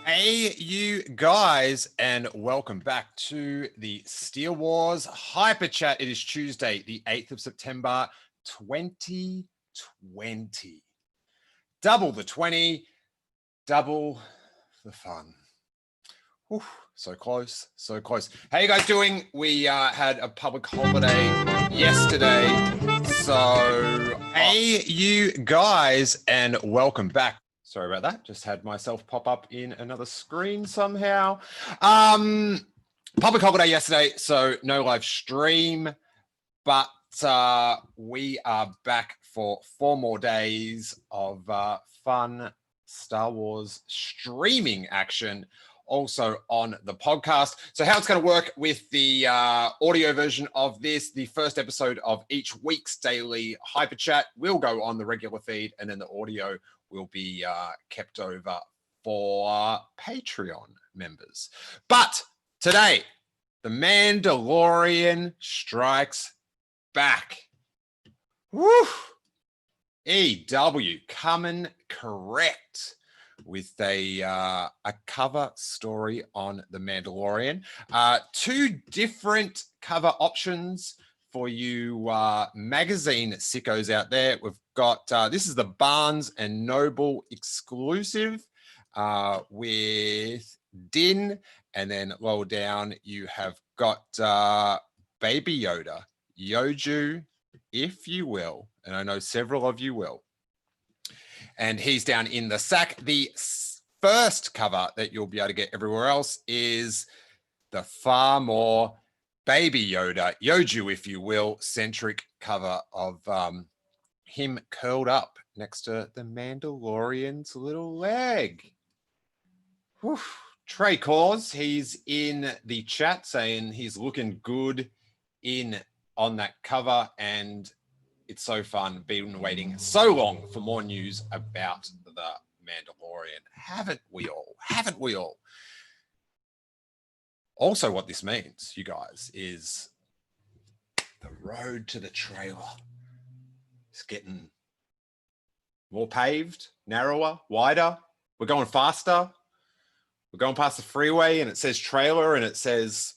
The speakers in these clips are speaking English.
Hey, you guys, and welcome back to the Steele Wars Hyperchat. It is Tuesday, the 8th of September, 2020. Double the 20, double the fun. Whew, so close, so close. How you guys doing? We had a public holiday yesterday. So, hey, you guys, and welcome back. Sorry about that. Just had myself pop up in another screen somehow. Public holiday yesterday, so no live stream, but we are back for 4 more days of fun Star Wars streaming action, also on the podcast. So how it's going to work with the audio version of this, the first episode of each week's daily Hyperchat will go on the regular feed, and then the audio will be kept over for Patreon members. But today, the Mandalorian strikes back. Woo! EW coming correct with a cover story on the Mandalorian. 2 different cover options for you magazine sickos out there. We've got, this is the Barnes & Noble exclusive with Din, and then lower down you have got Baby Yoda, Yoju, if you will, and I know several of you will. And he's down in the sack. The first cover that you'll be able to get everywhere else is the far more Baby Yoda, Yoju, if you will, centric cover of him curled up next to the Mandalorian's little leg. Whew. Trey Cause, he's in the chat saying he's looking good on that cover, and it's so fun. Been waiting so long for more news about the Mandalorian. Haven't we all? Haven't we all? Also, what this means, you guys, is the road to the trailer is getting more paved, narrower, wider. We're going faster. We're going past the freeway and it says trailer and it says,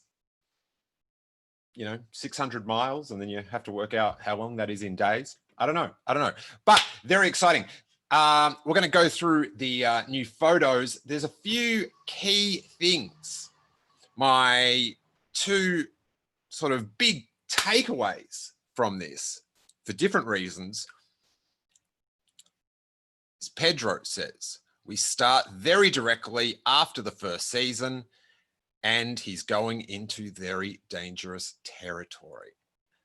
600 miles, and then you have to work out how long that is in days. I don't know, but very exciting. We're going to go through the new photos. There's a few key things. My 2 sort of big takeaways from this, for different reasons, as Pedro says, we start very directly after the first season, and he's going into very dangerous territory.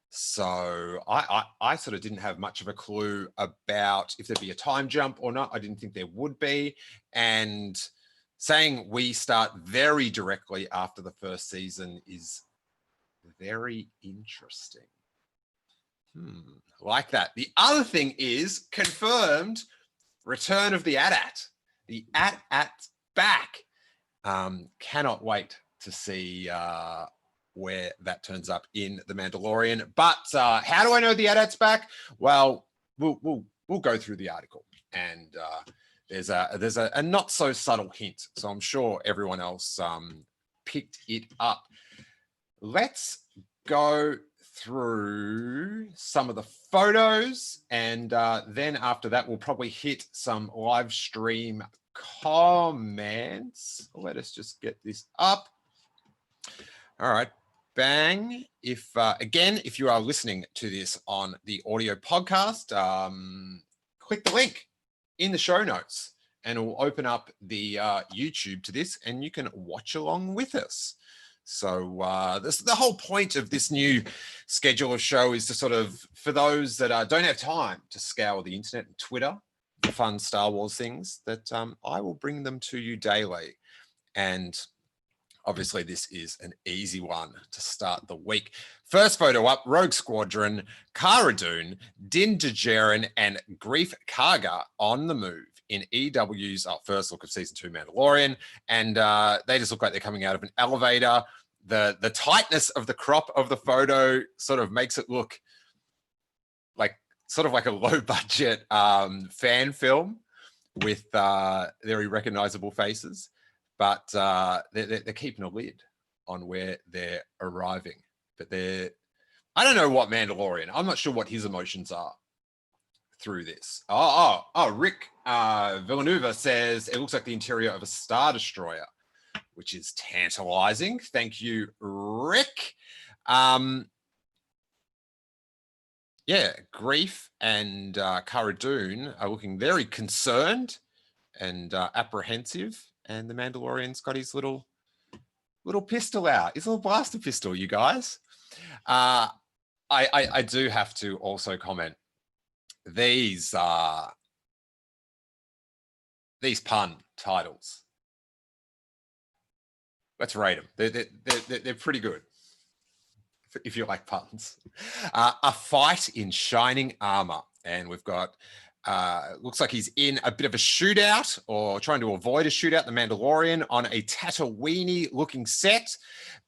So I sort of didn't have much of a clue about if there'd be a time jump or not. I didn't think there would be. And saying we start very directly after the first season is very interesting. Like that. The other thing is confirmed return of the AT-AT. The AT-AT's back. Cannot wait to see where that turns up in The Mandalorian. But how do I know the AT-AT's back? Well, we'll go through the article, and there's a not so subtle hint. So I'm sure everyone else picked it up. Let's go through some of the photos, and then after that we'll probably hit some live stream comments. Let us just get this up. All right, bang. If again, if you are listening to this on the audio podcast, click the link in the show notes and it will open up the YouTube to this, and you can watch along with us. So the whole point of this new schedule of show is to sort of, for those that don't have time to scour the internet and Twitter, fun Star Wars things, that I will bring them to you daily. And obviously this is an easy one to start the week. First photo up, Rogue Squadron, Cara Dune, Din Djarin, and Grief Karga on the move in EW's first look of season 2 Mandalorian. And they just look like they're coming out of an elevator. The tightness of the crop of the photo sort of makes it look like sort of like a low budget fan film with very recognizable faces. but they're keeping a lid on where they're arriving. But I don't know what Mandalorian. I'm not sure what his emotions are through this. Rick Villanueva says it looks like the interior of a Star Destroyer, which is tantalizing. Thank you, Rick. Yeah, Grief and Cara Dune are looking very concerned and apprehensive, and the Mandalorian's got his little pistol out, his little blaster pistol, you guys. I do have to also comment, these pun titles. Let's rate them. They're pretty good, if you like puns. A fight in shining armor, and we've got looks like he's in a bit of a shootout or trying to avoid a shootout. The Mandalorian on a Tatooine looking set.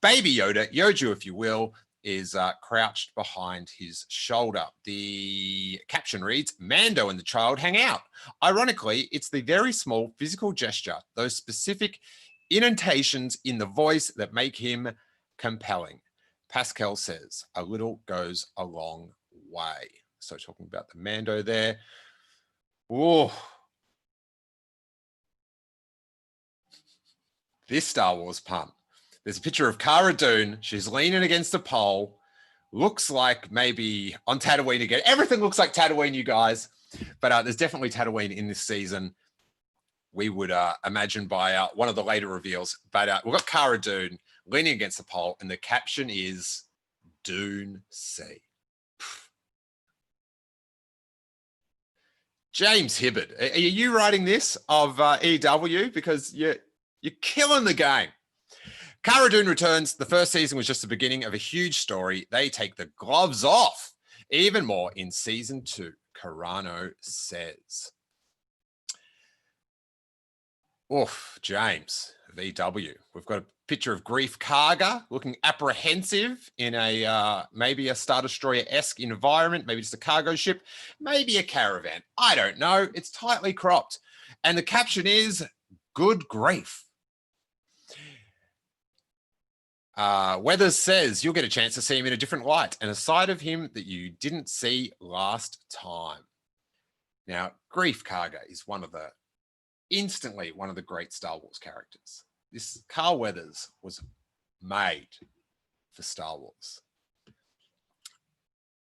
Baby Yoda, Yoju, if you will, is crouched behind his shoulder. The caption reads, Mando and the child hang out. Ironically, it's the very small physical gesture, those specific indentations in the voice that make him compelling. Pascal says, a little goes a long way. So talking about the Mando there. Oh, this Star Wars pun. There's a picture of Cara Dune. She's leaning against a pole. Looks like maybe on Tatooine again. Everything looks like Tatooine, you guys. But there's definitely Tatooine in this season. We would imagine by one of the later reveals. But we've got Cara Dune leaning against the pole, and the caption is Dune Sea. James Hibbard, are you writing this of EW? Because you're killing the game. Cara Dune returns. The first season was just the beginning of a huge story. They take the gloves off. Even more in season 2, Carano says. Oof, James, VW. We've got a picture of Grief Karga looking apprehensive in a maybe a Star Destroyer-esque environment, maybe just a cargo ship, maybe a caravan. I don't know. It's tightly cropped. And the caption is, good grief. Weathers says you'll get a chance to see him in a different light and a side of him that you didn't see last time. Now, Grief Karga is instantly one of the great Star Wars characters. This Carl Weathers was made for Star Wars.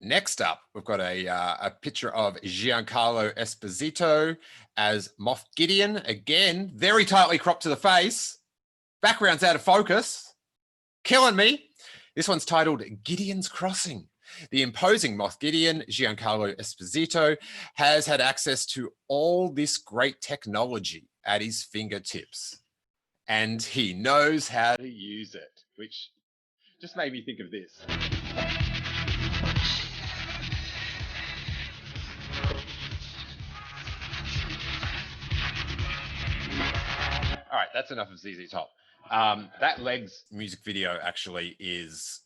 Next up, we've got a picture of Giancarlo Esposito as Moff Gideon. Again, very tightly cropped to the face. Background's out of focus. Killing me. This one's titled Gideon's Crossing. The imposing Moff Gideon, Giancarlo Esposito, has had access to all this great technology at his fingertips. And he knows how to use it, which just made me think of this. All right, that's enough of ZZ Top. That Legs music video actually is,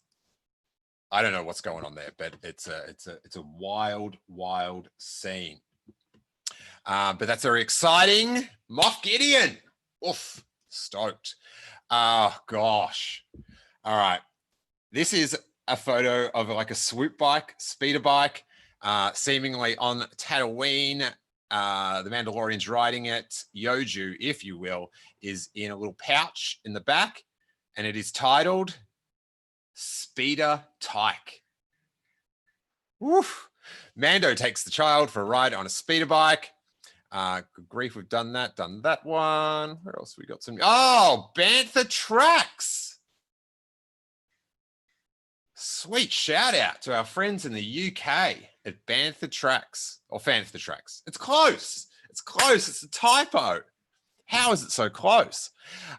I don't know what's going on there, but it's a wild, wild scene. But that's very exciting. Moff Gideon. Oof, stoked. Oh gosh. All right. This is a photo of like a swoop bike, speeder bike, seemingly on Tatooine. The Mandalorian's riding it. Yoju, if you will, is in a little pouch in the back, and it is titled Speeder Tyke. Woof. Mando takes the child for a ride on a speeder bike. Good grief, we've done that one. Where else we got some? Oh, Bantha Tracks. Sweet shout out to our friends in the UK at Bantha Tracks or Fantha Tracks. It's close. It's close. It's a typo. How is it so close?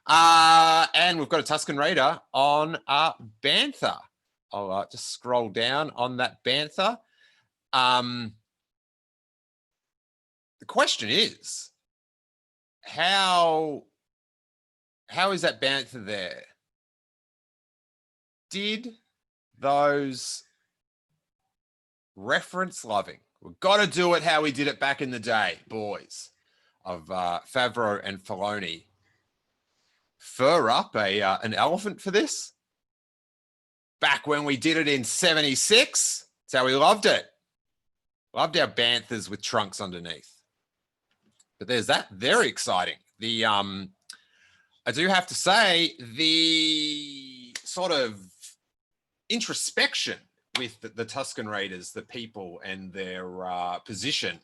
And we've got a Tusken Raider on Bantha. I'll just scroll down on that Bantha. The question is, how is that Bantha there? Did those reference loving, we've got to do it how we did it back in the day, boys, of Favreau and Filoni, fur up an elephant for this. Back when we did it in 76. That's how we loved it. Loved our banthas with trunks underneath. But there's that. Very exciting. The I do have to say, the sort of introspection with the Tusken Raiders, the people and their position,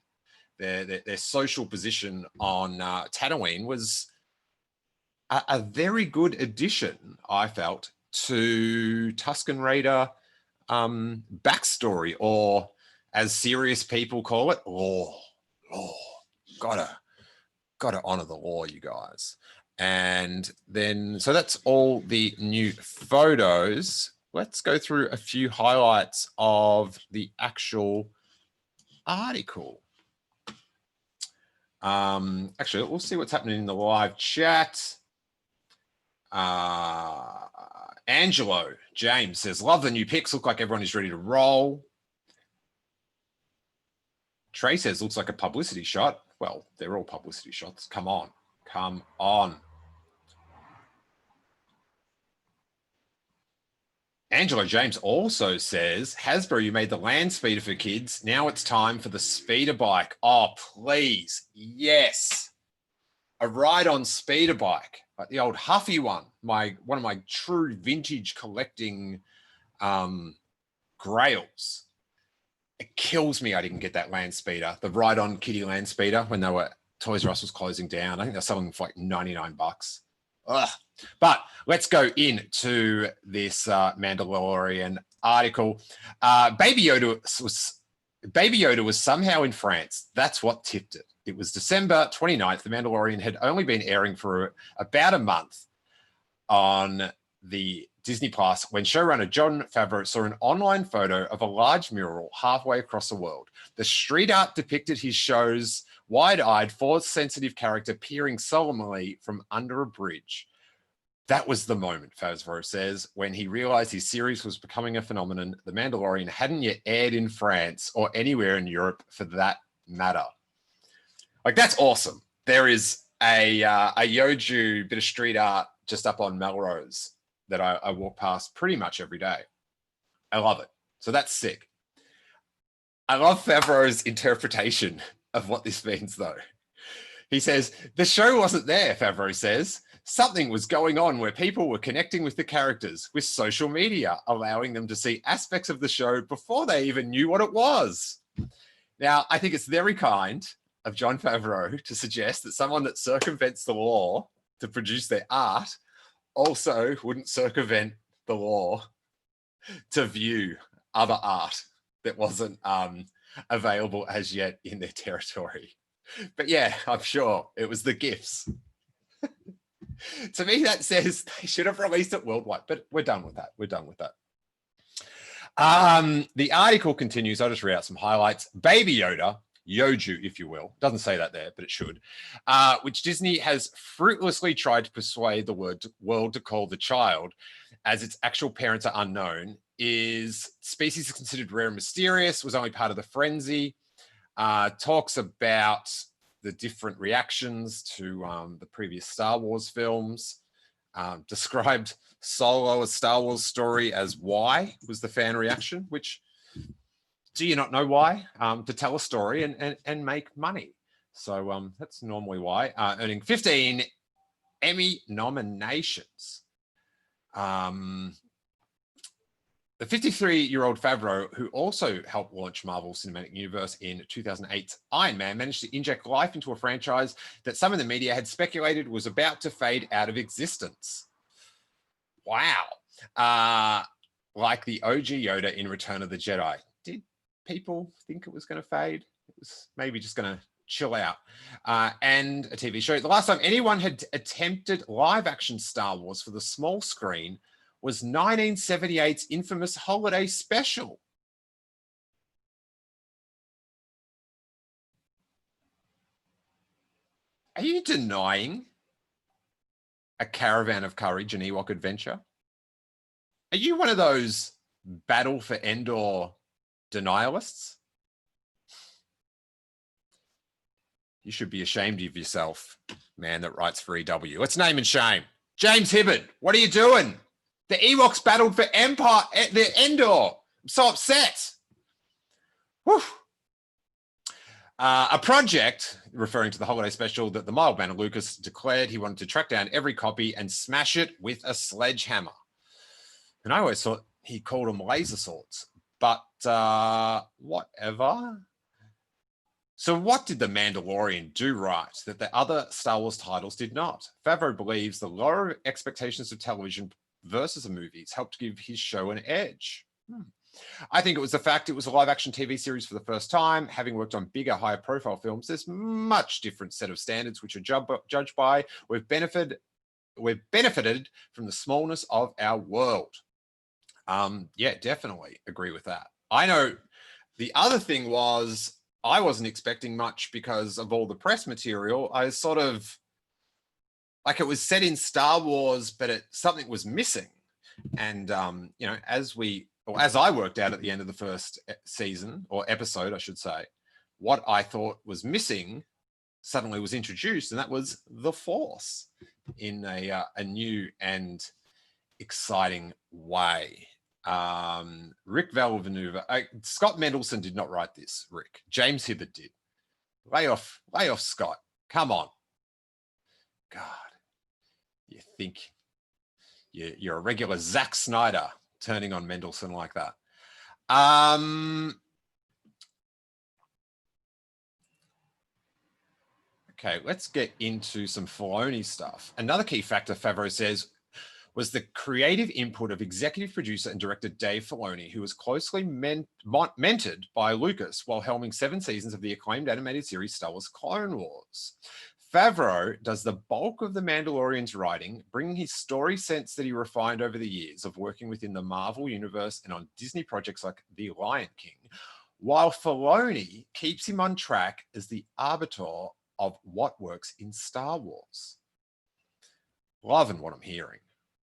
their social position on Tatooine was a very good addition, I felt, to Tusken Raider backstory, or as serious people call it, law. Gotta honor the law, you guys. And then, so that's all the new photos. Let's go through a few highlights of the actual article. Actually, we'll see what's happening in the live chat. Angelo James says, love the new pics. Look like everyone is ready to roll. Trey says, looks like a publicity shot. Well, they're all publicity shots. Come on. Come on. Angelo James also says, Hasbro, you made the land speeder for kids. Now it's time for the speeder bike. Oh, please. Yes. A ride-on speeder bike, like the old Huffy one, one of my true vintage collecting grails. It kills me I didn't get that land speeder, the ride-on kiddie land speeder, when Toys R Us was closing down. I think they're selling for like 99 bucks. Ugh. But let's go into this Mandalorian article. Baby Yoda was somehow in France. That's what tipped it. It was December 29th. The Mandalorian had only been airing for about a month on the Disney Plus when showrunner Jon Favreau saw an online photo of a large mural halfway across the world. The street art depicted his show's wide-eyed, force-sensitive character peering solemnly from under a bridge. That was the moment, Favreau says, when he realized his series was becoming a phenomenon. The Mandalorian hadn't yet aired in France or anywhere in Europe for that matter. Like, that's awesome. There is a Yoju bit of street art just up on Melrose that I walk past pretty much every day. I love it. So that's sick. I love Favreau's interpretation of what this means, though. He says, the show wasn't there, Favreau says. Something was going on where people were connecting with the characters with social media, allowing them to see aspects of the show before they even knew what it was. Now, I think it's very kind of Jon Favreau to suggest that someone that circumvents the law to produce their art also wouldn't circumvent the law to view other art that wasn't available as yet in their territory. But yeah, I'm sure it was the gifts. To me, that says they should have released it worldwide, but we're done with that. We're done with that. The article continues. I'll just read out some highlights. Baby Yoda, Yoju, if you will, doesn't say that there, but it should, which Disney has fruitlessly tried to persuade the world to call the child, as its actual parents are unknown, is species considered rare and mysterious, was only part of the frenzy, talks about the different reactions to the previous Star Wars films, described Solo, a Star Wars story, as why was the fan reaction, which, do you not know why? To tell a story and make money. So that's normally why. Earning 15 Emmy nominations. The 53-year-old Favreau, who also helped launch Marvel Cinematic Universe in 2008's Iron Man, managed to inject life into a franchise that some in the media had speculated was about to fade out of existence. Wow. Like the OG Yoda in Return of the Jedi. Did people think it was going to fade? It was maybe just going to chill out. And a TV show. The last time anyone had attempted live-action Star Wars for the small screen was 1978's infamous holiday special. Are you denying a Caravan of Courage, an Ewok adventure? Are you one of those Battle for Endor denialists? You should be ashamed of yourself, man that writes for EW. Let's name and shame. James Hibbard, what are you doing? The Ewoks battled for Empire, the Endor. I'm so upset. Whew. A project, referring to the holiday special, that the mild-mannered Lucas declared he wanted to track down every copy and smash it with a sledgehammer. And I always thought he called them laser swords, but whatever. So what did The Mandalorian do right that the other Star Wars titles did not? Favreau believes the lower expectations of television versus the movies helped give his show an edge. I think it was the fact it was a live-action TV series for the first time. Having worked on bigger, higher-profile films, there's much different set of standards which are judged by. We've benefited from the smallness of our world. Yeah, definitely agree with that. I know the other thing was I wasn't expecting much because of all the press material. I was sort of like, it was set in Star Wars, but something was missing. And, you know, as I worked out at the end of the first season, or episode, I should say, what I thought was missing suddenly was introduced, and that was the Force in a new and exciting way. Rick Valvanuva, Scott Mendelsohn did not write this, Rick. James Hibbard did. Lay off Scott. Come on. God, you think you're a regular Zack Snyder turning on Mendelsohn like that. Okay, let's get into some Filoni stuff. Another key factor, Favreau says, was the creative input of executive producer and director Dave Filoni, who was closely mentored by Lucas while helming 7 seasons of the acclaimed animated series Star Wars Clone Wars. Favreau does the bulk of The Mandalorian's writing, bringing his story sense that he refined over the years of working within the Marvel universe and on Disney projects like The Lion King, while Filoni keeps him on track as the arbiter of what works in Star Wars. Loving what I'm hearing.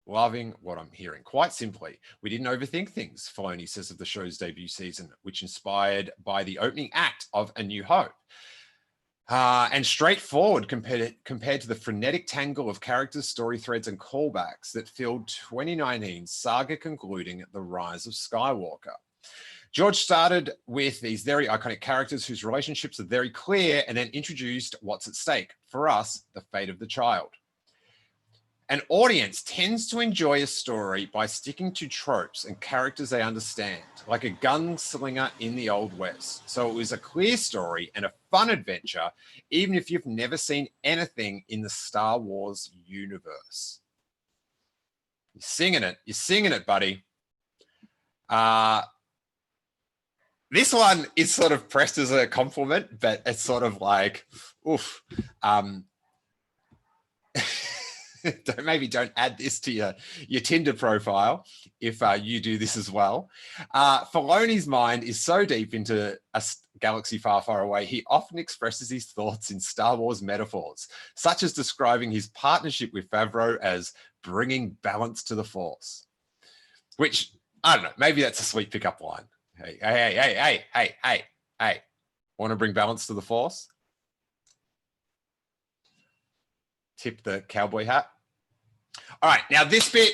Loving what I'm hearing. Quite simply, we didn't overthink things, Filoni says of the show's debut season, which inspired by the opening act of A New Hope. And straightforward compared to the frenetic tangle of characters, story threads, and callbacks that filled 2019's saga concluding The Rise of Skywalker. George started with these very iconic characters whose relationships are very clear, and then introduced what's at stake. For us, the fate of the child. An audience tends to enjoy a story by sticking to tropes and characters they understand, like a gunslinger in the Old West. So it was a clear story and a fun adventure, even if you've never seen anything in the Star Wars universe. You're singing it, buddy. This one is sort of pressed as a compliment, but it's sort of like, oof. Maybe don't add this to your Tinder profile if you do this as well. Filoni's mind is so deep into a galaxy far, far away, he often expresses his thoughts in Star Wars metaphors, such as describing his partnership with Favreau as bringing balance to the Force. Which, I don't know, maybe that's a sweet pickup line. Hey. Want to bring balance to the Force? Tip the cowboy hat. All right, now this bit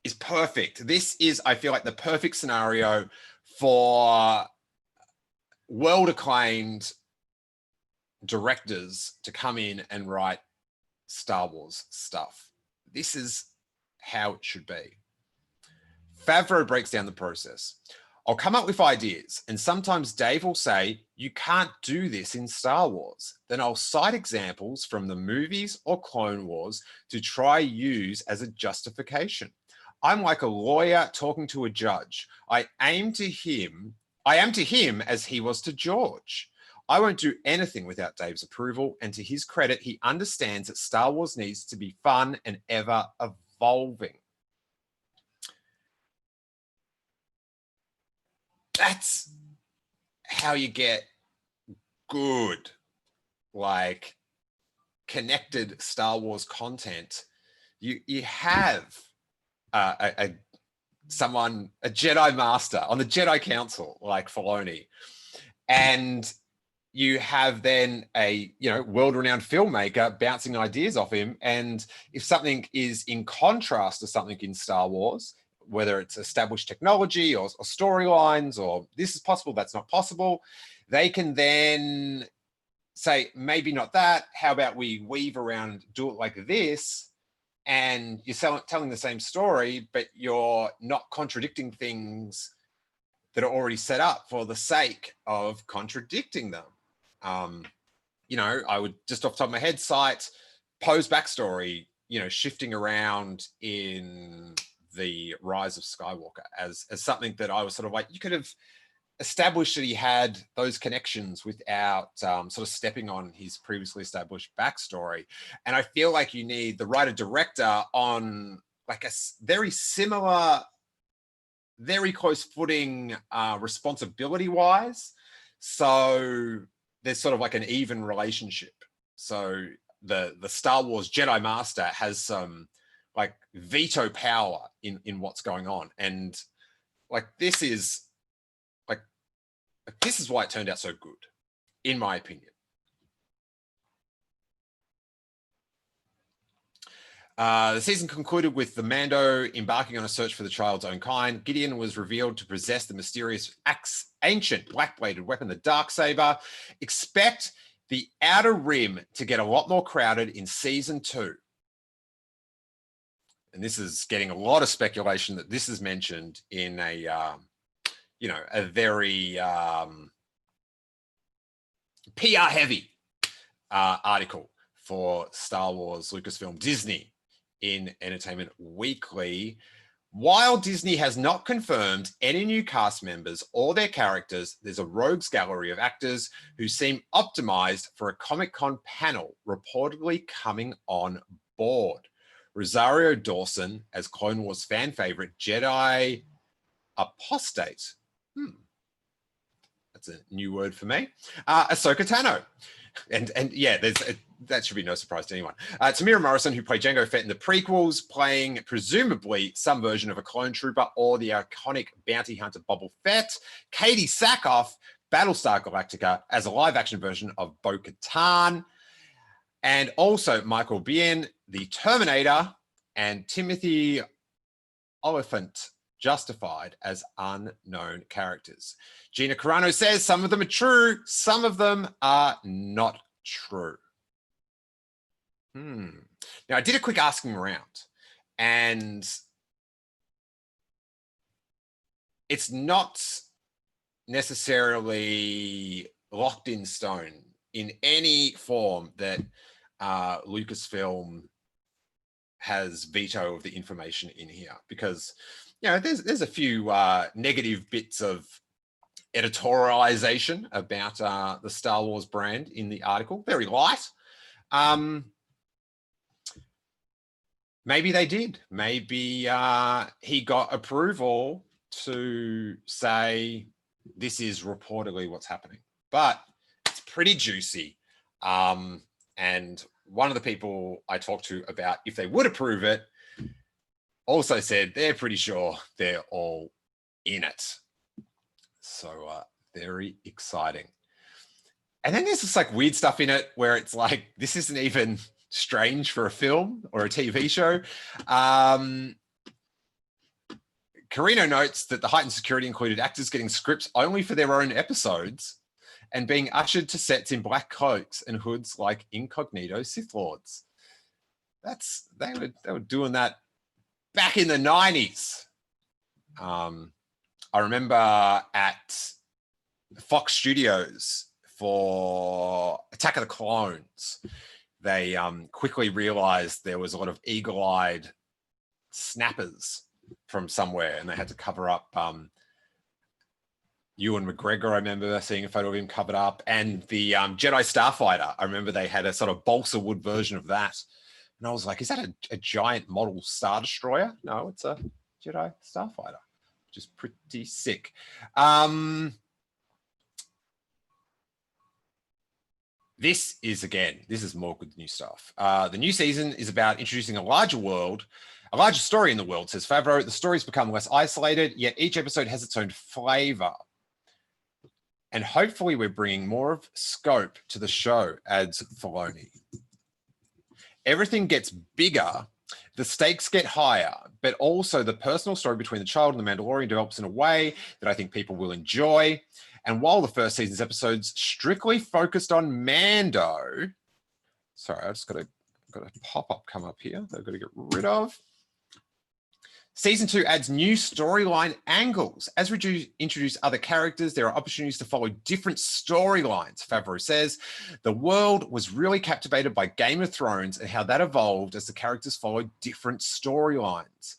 is perfect. This is, I feel like, the perfect scenario for world-acclaimed directors to come in and write Star Wars stuff. This is how it should be. Favreau breaks down the process. I'll come up with ideas, and sometimes Dave will say, you can't do this in Star Wars. Then I'll cite examples from the movies or Clone Wars to try use as a justification. I'm like a lawyer talking to a judge. I am to him as he was to George. I won't do anything without Dave's approval, and to his credit, he understands that Star Wars needs to be fun and ever evolving. That's how you get good, like, connected Star Wars content. You have a Jedi master on the Jedi Council like Filoni, and you have then a, world-renowned filmmaker bouncing ideas off him. And if something is in contrast to something in Star Wars, whether it's established technology or storylines, or this is possible, that's not possible, they can then say, maybe not that. How about we weave around, do it like this? And you're telling the same story, but you're not contradicting things that are already set up for the sake of contradicting them. I would just off the top of my head cite Poe's backstory, shifting around in the Rise of Skywalker as something that I was sort of like, you could have established that he had those connections without sort of stepping on his previously established backstory. And I feel like you need the writer-director on like a very similar, very close footing responsibility-wise. So there's sort of like an even relationship. So the Star Wars Jedi Master has some like veto power in what's going on. And like, this is why it turned out so good, in my opinion. The season concluded with the Mando embarking on a search for the child's own kind. Gideon was revealed to possess the mysterious ancient black-bladed weapon, the Darksaber. Expect the Outer Rim to get a lot more crowded in season 2. And this is getting a lot of speculation that this is mentioned in a very PR-heavy article for Star Wars, Lucasfilm, Disney in Entertainment Weekly. While Disney has not confirmed any new cast members or their characters, there's a rogues gallery of actors who seem optimized for a Comic-Con panel reportedly coming on board. Rosario Dawson as Clone Wars fan favorite Jedi Apostate. That's a new word for me. Ahsoka Tano. And yeah, that should be no surprise to anyone. Tamira Morrison, who played Jango Fett in the prequels, playing presumably some version of a clone trooper or the iconic bounty hunter Boba Fett. Katie Sackhoff, Battlestar Galactica, as a live-action version of Bo-Katan. And also Michael Biehn, the Terminator, and Timothy Oliphant, Justified, as unknown characters. Gina Carano says some of them are true, some of them are not true. Now, I did a quick asking around, and it's not necessarily locked in stone in any form that Lucasfilm has veto of the information in here, because there's a few negative bits of editorialization about the Star Wars brand in the article. Very light. Maybe they did. Maybe he got approval to say this is reportedly what's happening, but it's pretty juicy. And one of the people I talked to about if they would approve it also said they're pretty sure they're all in it. So very exciting. And then there's this like weird stuff in it where it's like, this isn't even strange for a film or a TV show. Carino notes that the heightened security included actors getting scripts only for their own episodes and being ushered to sets in black cloaks and hoods like incognito Sith Lords. They were doing that back in the 90s. I remember at Fox Studios for Attack of the Clones, they quickly realized there was a lot of eagle-eyed snappers from somewhere, and they had to cover up Ewan McGregor. I remember seeing a photo of him covered up, and the Jedi Starfighter. I remember they had a sort of balsa wood version of that. And I was like, is that a giant model Star Destroyer? No, it's a Jedi Starfighter, which is pretty sick. This is more good new stuff. The new season is about introducing a larger world, a larger story in the world, says Favreau. The stories become less isolated, yet each episode has its own flavor. And hopefully we're bringing more of scope to the show, adds Filoni. Everything gets bigger, the stakes get higher, but also the personal story between the child and the Mandalorian develops in a way that I think people will enjoy. And while the first season's episodes strictly focused on Mando, sorry, I just got a pop-up come up here that I've got to get rid of. Season 2 adds new storyline angles. As we introduce other characters, there are opportunities to follow different storylines, Favreau says. The world was really captivated by Game of Thrones and how that evolved as the characters followed different storylines.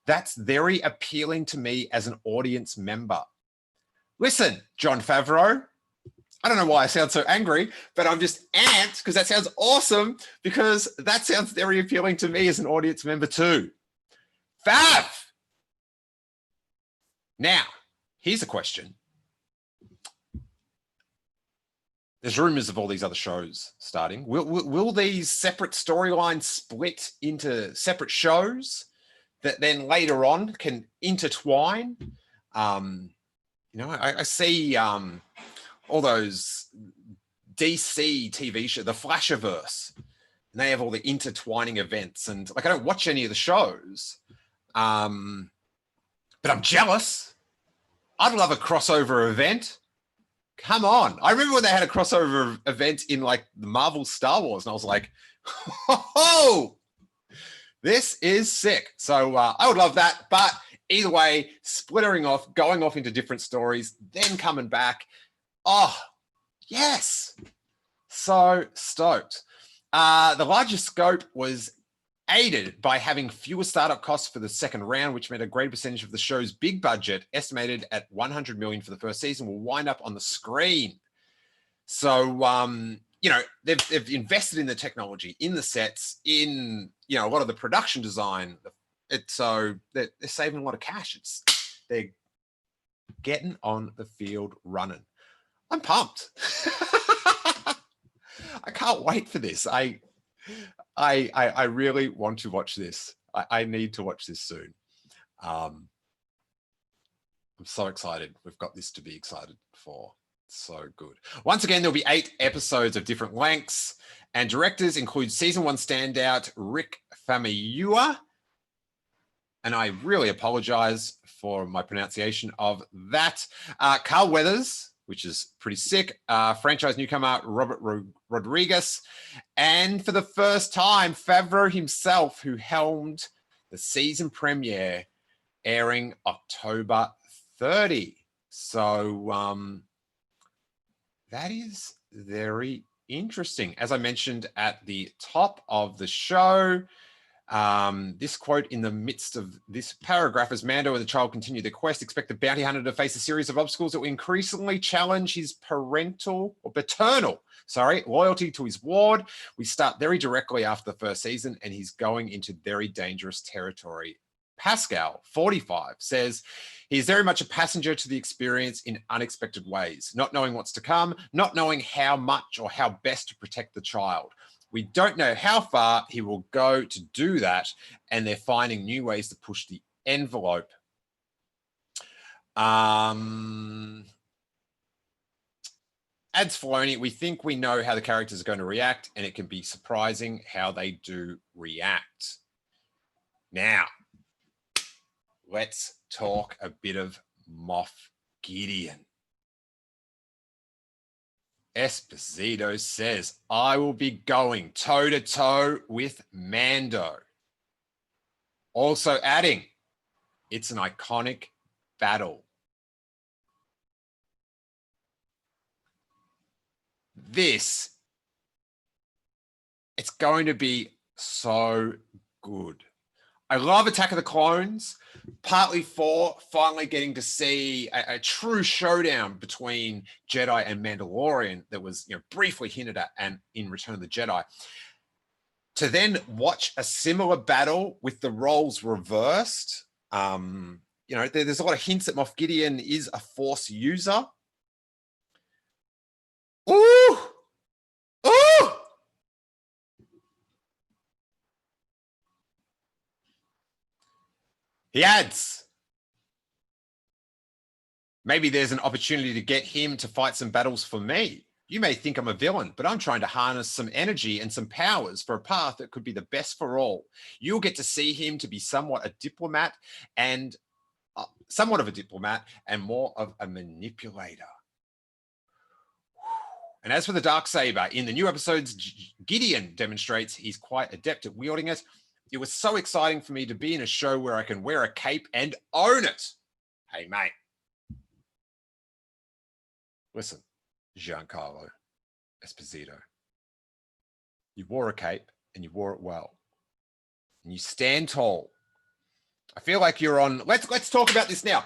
That's very appealing to me as an audience member. Listen, Jon Favreau, I don't know why I sound so angry, but I'm just amped because that sounds awesome, because that sounds very appealing to me as an audience member too. Fav! Now, here's a question. There's rumors of all these other shows starting. Will these separate storylines split into separate shows that then later on can intertwine? I see all those DC TV shows, the Flashiverse, and they have all the intertwining events. And like, I don't watch any of the shows, but I'm jealous. I'd love a crossover event. Come on. I remember when they had a crossover event in like the Marvel Star Wars, and I was like, oh, this is sick. So I would love that. But either way, splittering off, going off into different stories, then coming back. Oh, yes. So stoked. The larger scope was aided by having fewer startup costs for the second round, which meant a greater percentage of the show's big budget, estimated at $100 million for the first season, will wind up on the screen. So, they've invested in the technology, in the sets, in, a lot of the production design. So they're saving a lot of cash. They're getting on the field running. I'm pumped. I can't wait for this. I really want to watch this. I need to watch this soon. I'm so excited. We've got this to be excited for. So good. Once again, there'll be 8 episodes of different lengths, and directors include season 1 standout Rick Famuyiwa, and I really apologize for my pronunciation of that. Carl Weathers, which is pretty sick. Franchise newcomer Robert Rodriguez. And for the first time, Favreau himself, who helmed the season premiere, airing October 30. So that is very interesting. As I mentioned at the top of the show, this quote in the midst of this paragraph: as Mando and the child continue their quest, expect the bounty hunter to face a series of obstacles that will increasingly challenge his paternal loyalty to his ward. We start very directly after the first season, and he's going into very dangerous territory. Pascal, 45, says he's very much a passenger to the experience in unexpected ways, not knowing what's to come, not knowing how much or how best to protect the child. We don't know how far he will go to do that, and they're finding new ways to push the envelope. Adds Filoni, we think we know how the characters are going to react, and it can be surprising how they do react. Now, let's talk a bit of Moff Gideon. Esposito says, I will be going toe-to-toe with Mando. Also adding, it's an iconic battle. It's going to be so good. I love Attack of the Clones, partly for finally getting to see a true showdown between Jedi and Mandalorian that was, briefly hinted at and in Return of the Jedi. To then watch a similar battle with the roles reversed, there's a lot of hints that Moff Gideon is a Force user. Ooh! Ooh! He adds, Maybe there's an opportunity to get him to fight some battles for me. You may think I'm a villain, but I'm trying to harness some energy and some powers for a path that could be the best for all. You'll get to see him to be somewhat a diplomat and more of a manipulator. And as for the Darksaber, in the new episodes, Gideon demonstrates he's quite adept at wielding it. It was so exciting for me to be in a show where I can wear a cape and own it. Hey, mate. Listen, Giancarlo Esposito. You wore a cape and you wore it well. And you stand tall. I feel like you're on. Let's talk about this now.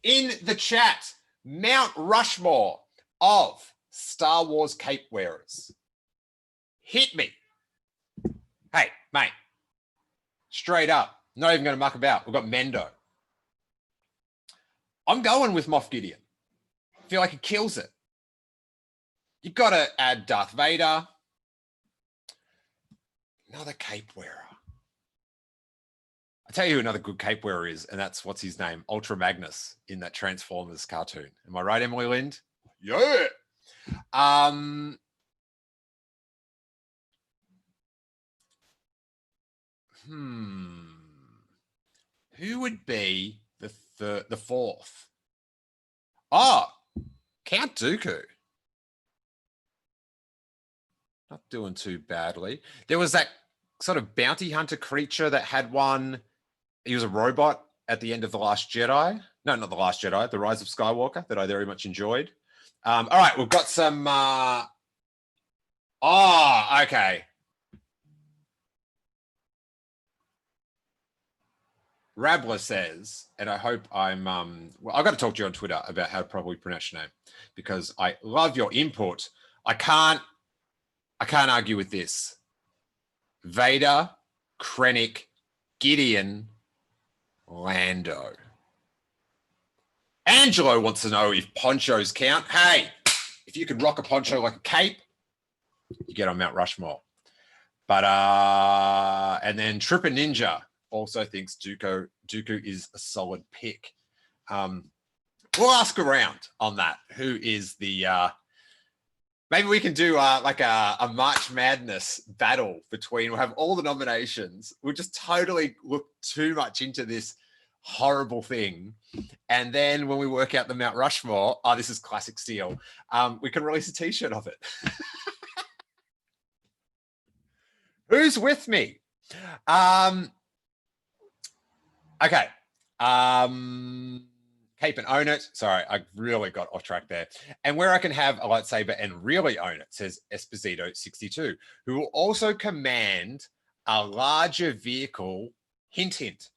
In the chat, Mount Rushmore of Star Wars cape wearers. Hit me. Hey, mate. Straight up. Not even going to muck about. We've got Mendo. I'm going with Moff Gideon. I feel like he kills it. You've got to add Darth Vader. Another cape wearer. I'll tell you who another good cape wearer is, and that's, what's his name? Ultra Magnus in that Transformers cartoon. Am I right, Emily Lind? Yeah. Who would be the fourth? Oh, Count Dooku. Not doing too badly. There was that sort of bounty hunter creature that had one. He was a robot at the end of The Last Jedi. No, not The Last Jedi, The Rise of Skywalker, that I very much enjoyed. All right, we've got some... okay. Rabler says, and I hope I'm... well, I've got to talk to you on Twitter about how to properly pronounce your name, because I love your input. I can't argue with this. Vader, Krennic, Gideon, Lando. Angelo wants to know if ponchos count. Hey, if you could rock a poncho like a cape, you get on Mount Rushmore. But and then Tripper Ninja also thinks Dooku is a solid pick. We'll ask around on that. Who is the maybe we can do like a March Madness battle between, we'll have all the nominations. We'll just totally look too much into this horrible thing. And then when we work out the Mount Rushmore, this is classic Steele. We can release a t-shirt of it. Who's with me? Okay. Cape and own it. Sorry, I really got off track there. And where I can have a lightsaber and really own it, says Esposito62, who will also command a larger vehicle, hint, hint.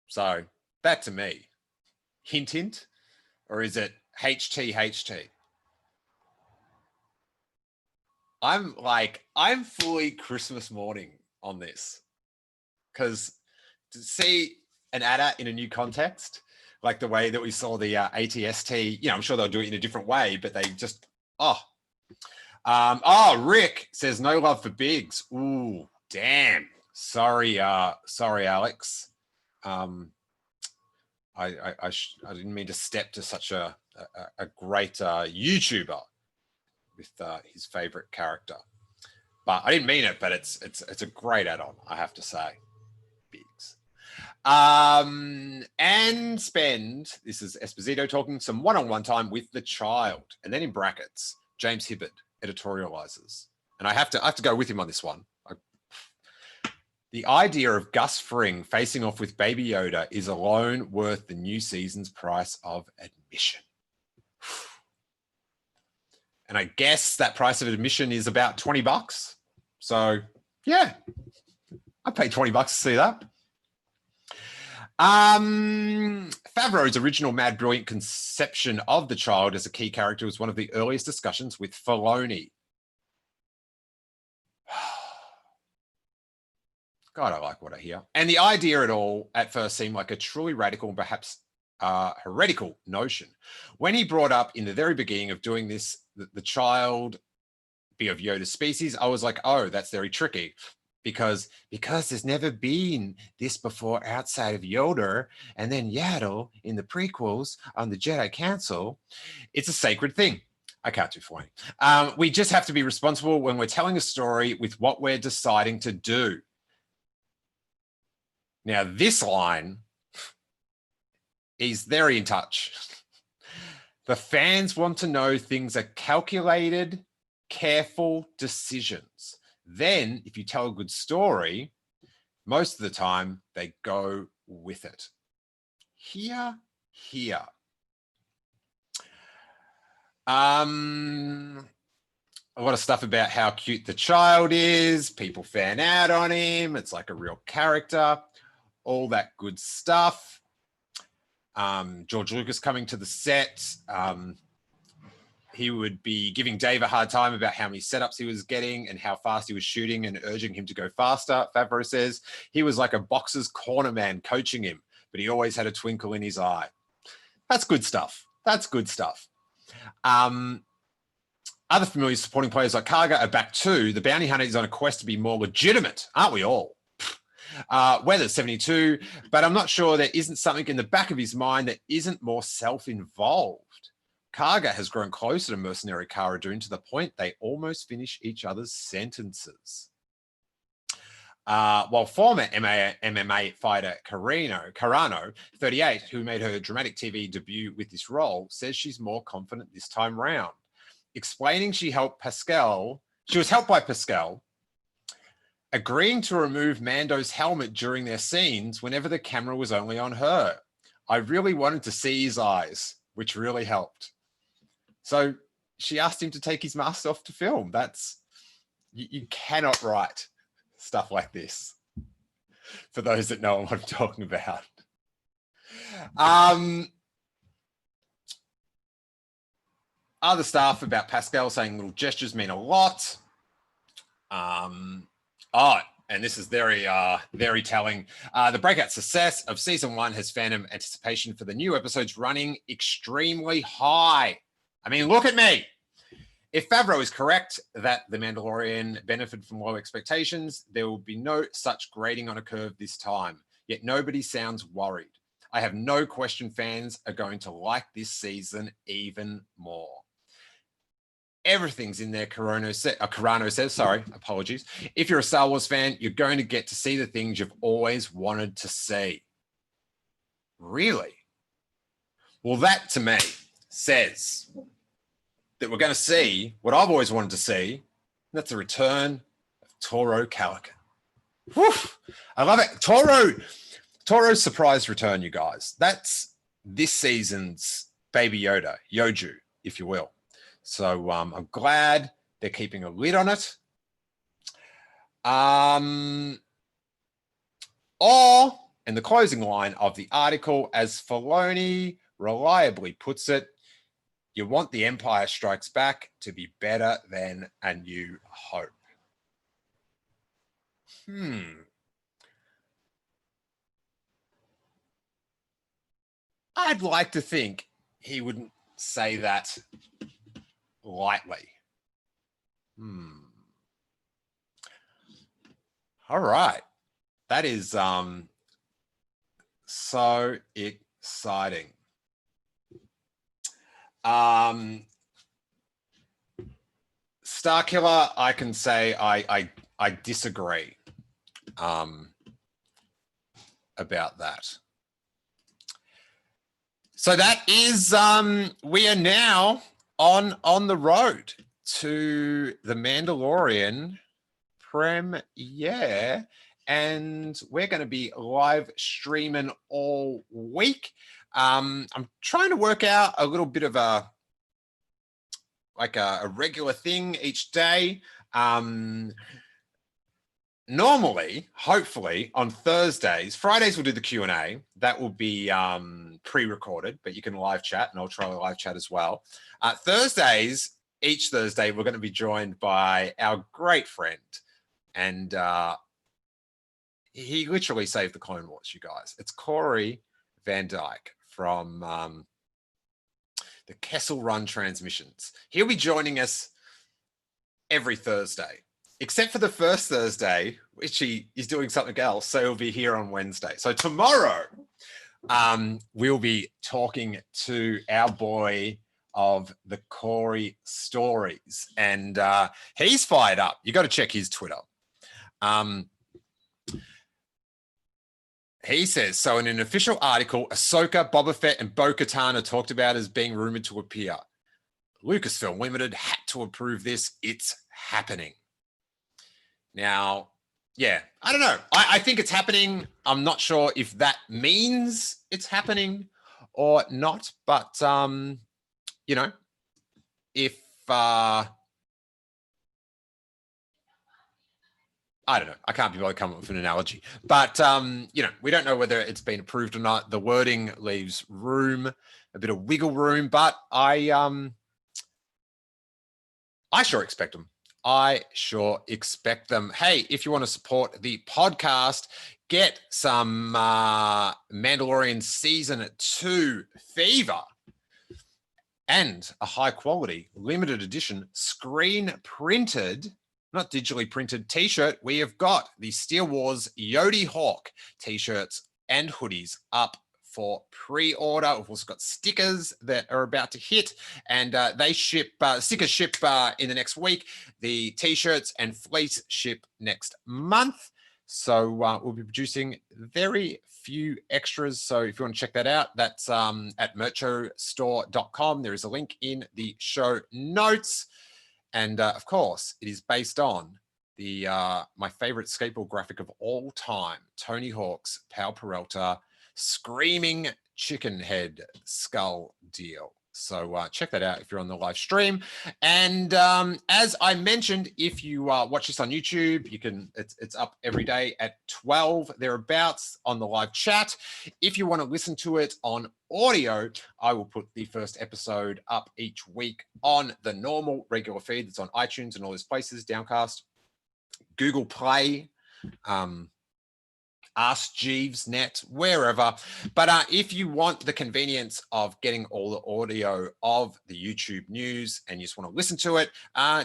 So that to me, hint, hint, or is it HT? I'm fully Christmas morning on this, because to see an adder in a new context, like the way that we saw the ATST, I'm sure they'll do it in a different way, but they just, Rick says no love for Biggs. Ooh, damn. Sorry, Alex. I didn't mean to step to such a great YouTuber with his favorite character, but I didn't mean it. But it's a great add-on, I have to say. Biggs. And spend, this is Esposito talking, some one-on-one time with the child, and then in brackets, James Hibbert editorializes, and I have to go with him on this one. The idea of Gus Fring facing off with Baby Yoda is alone worth the new season's price of admission. And I guess that price of admission is about $20. So yeah, I paid $20 to see that. Favreau's original mad brilliant conception of the child as a key character was one of the earliest discussions with Filoni. God, I like what I hear. And the idea at all at first seemed like a truly radical and perhaps heretical notion. When he brought up in the very beginning of doing this, the child be of Yoda's species, I was like, oh, that's very tricky. because there's never been this before outside of Yoda and then Yaddle in the prequels on the Jedi Council. It's a sacred thing. I can't do funny. We just have to be responsible when we're telling a story with what we're deciding to do. Now, this line is very in touch. The fans want to know things are calculated, careful decisions. Then, if you tell a good story, most of the time they go with it. Here. A lot of stuff about how cute the child is. People fan out on him. It's like a real character. All that good stuff. George Lucas coming to the set. He would be giving Dave a hard time about how many setups he was getting and how fast he was shooting and urging him to go faster. Favreau says he was like a boxer's corner man coaching him, but he always had a twinkle in his eye. That's good stuff. That's good stuff. Other familiar supporting players like Karga are back too. The bounty hunter is on a quest to be more legitimate, aren't we all? Weather's 72, but I'm not sure there isn't something in the back of his mind that isn't more self-involved. Karga has grown closer to mercenary Cara Dune to the point they almost finish each other's sentences. While former MMA fighter Carano, 38, who made her dramatic TV debut with this role, says she's more confident this time round, explaining she was helped by Pascal, agreeing to remove Mando's helmet during their scenes whenever the camera was only on her. I really wanted to see his eyes, which really helped. So she asked him to take his mask off to film. You cannot write stuff like this, for those that know what I'm talking about. Other stuff about Pascal saying little gestures mean a lot. And this is very telling. The breakout success of season 1 has fandom anticipation for the new episodes running extremely high. I mean, look at me. If Favreau is correct that The Mandalorian benefited from low expectations, there will be no such grading on a curve this time. Yet nobody sounds worried. I have no question fans are going to like this season even more. Everything's in there, Carano says, sorry, apologies. If you're a Star Wars fan, you're going to get to see the things you've always wanted to see. Really? Well, that to me says that we're going to see what I've always wanted to see, and that's the return of Toro Calican. Whew, I love it. Toro's surprise return, you guys. That's this season's Baby Yoda, Yoju, if you will. So I'm glad they're keeping a lid on it. And the closing line of the article, as Filoni reliably puts it, you want The Empire Strikes Back to be better than A New Hope. I'd like to think he wouldn't say that lightly. All right. That is so exciting. Starkiller, I can say I disagree about that. So that is we are now on the road to the Mandalorian premiere, and we're going to be live streaming all week. I'm trying to work out a little bit of a regular thing each day. Normally, hopefully, on Thursdays, Fridays we'll do the Q&A. That will be pre-recorded, but you can live chat, and I'll try to live chat as well. Thursdays, each Thursday, we're going to be joined by our great friend, and he literally saved the Clone Wars, you guys. It's Corey Van Dyke from the Kessel Run Transmissions. He'll be joining us every Thursday, except for the first Thursday which he is doing something else. So he'll be here on Wednesday. So tomorrow, we'll be talking to our boy of the Corey stories, and he's fired up. You got to check his Twitter. He says, so in an official article, Ahsoka, Boba Fett, and Bo-Katan are talked about as being rumored to appear. Lucasfilm Limited had to approve this. It's happening. Now, yeah, I don't know. I think it's happening. I'm not sure if that means it's happening or not, but, you know, if, I don't know. I can't be able to come up with an analogy, but, you know, we don't know whether it's been approved or not. The wording leaves room, a bit of wiggle room, but I sure expect them. I sure expect them. Hey, if you want to support the podcast, get some Mandalorian Season 2 Fever and a high quality limited edition screen printed, not digitally printed t-shirt. We have got the Steele Wars Yodi Hawk t-shirts and hoodies up for pre-order. We've also got stickers that are about to hit, and they ship, stickers ship in the next week. The t-shirts and fleece ship next month. So we'll be producing very few extras. So if you want to check that out, that's at merchostore.com. There is a link in the show notes. And of course, it is based on the my favorite skateboard graphic of all time, Tony Hawk's Pal Peralta Screaming Chicken Head Skull deal. So check that out if you're on the live stream. And as I mentioned, if you watch this on YouTube, you can. It's up every day at 12 thereabouts on the live chat. If you want to listen to it on audio, I will put the first episode up each week on the normal regular feed that's on iTunes and all those places, Downcast, Google Play, Ask Jeeves Net, wherever. But if you want the convenience of getting all the audio of the YouTube news and you just want to listen to it,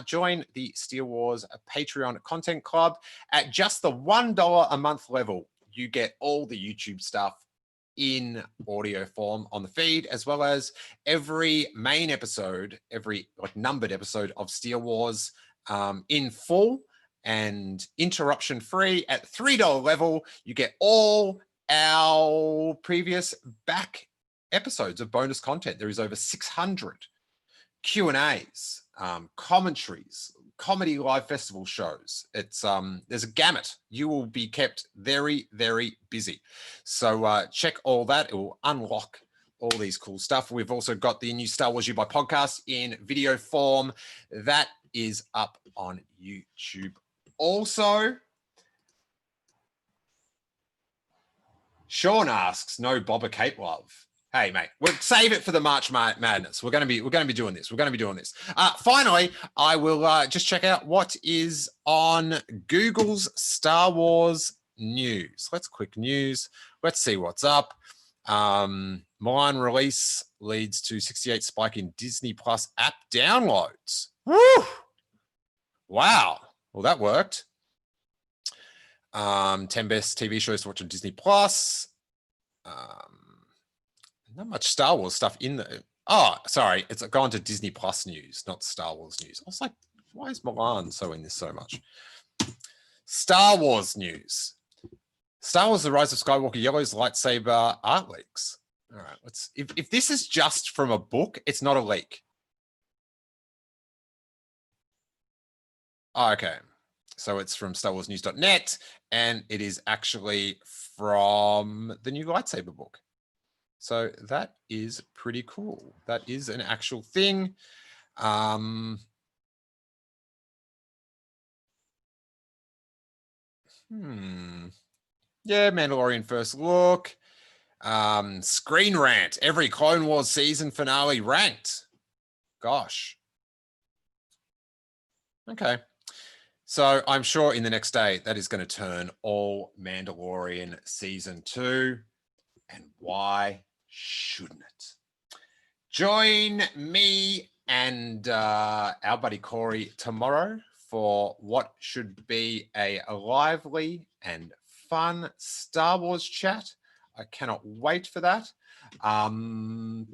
join the Steele Wars Patreon Content Club. At just the $1 a month level, you get all the YouTube stuff in audio form on the feed, as well as every main episode, every numbered episode of Steele Wars in full and interruption free. At $3 level, you get all our previous back episodes of bonus content. There is over 600 Q&As, commentaries, comedy live festival shows. It's there's a gamut. You will be kept very, very busy. So check all that. It will unlock all these cool stuff. We've also got the new Star Wars You Buy podcast in video form. That is up on YouTube. Also, Sean asks, no Boba Cape love. Hey, mate, we'll save it for the March Madness. We're going to be doing this. We're going to be doing this. Finally, I will just check out what is on Google's Star Wars news. Let's quick news. Let's see what's up. Milan release leads to 68 spike in Disney Plus app downloads. Woo! Wow. Well, that worked. 10 best TV shows to watch on Disney Plus. Not much Star Wars stuff in there. Oh, sorry. It's gone to Disney Plus news, not Star Wars news. I was like, why is Milan so in this so much? Star Wars news. Star Wars The Rise of Skywalker Yellow's lightsaber art leaks. All right, let's. If this is just from a book, it's not a leak. Oh, okay. So it's from StarWarsNews.net, and it is actually from the new lightsaber book. So that is pretty cool. That is an actual thing. Yeah, Mandalorian first look. Screen Rant. Every Clone Wars season finale ranked. Gosh. Okay. So I'm sure in the next day that is going to turn all Mandalorian season 2. And why shouldn't it? Join me and our buddy Corey tomorrow for what should be a lively and fun Star Wars chat. I cannot wait for that.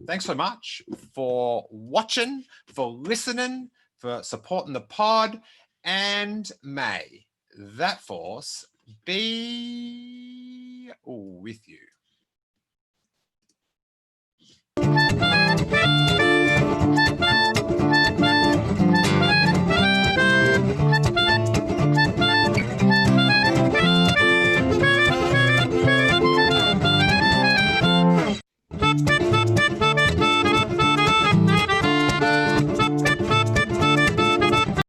Thanks so much for watching, for listening, for supporting the pod, and may that force be with you.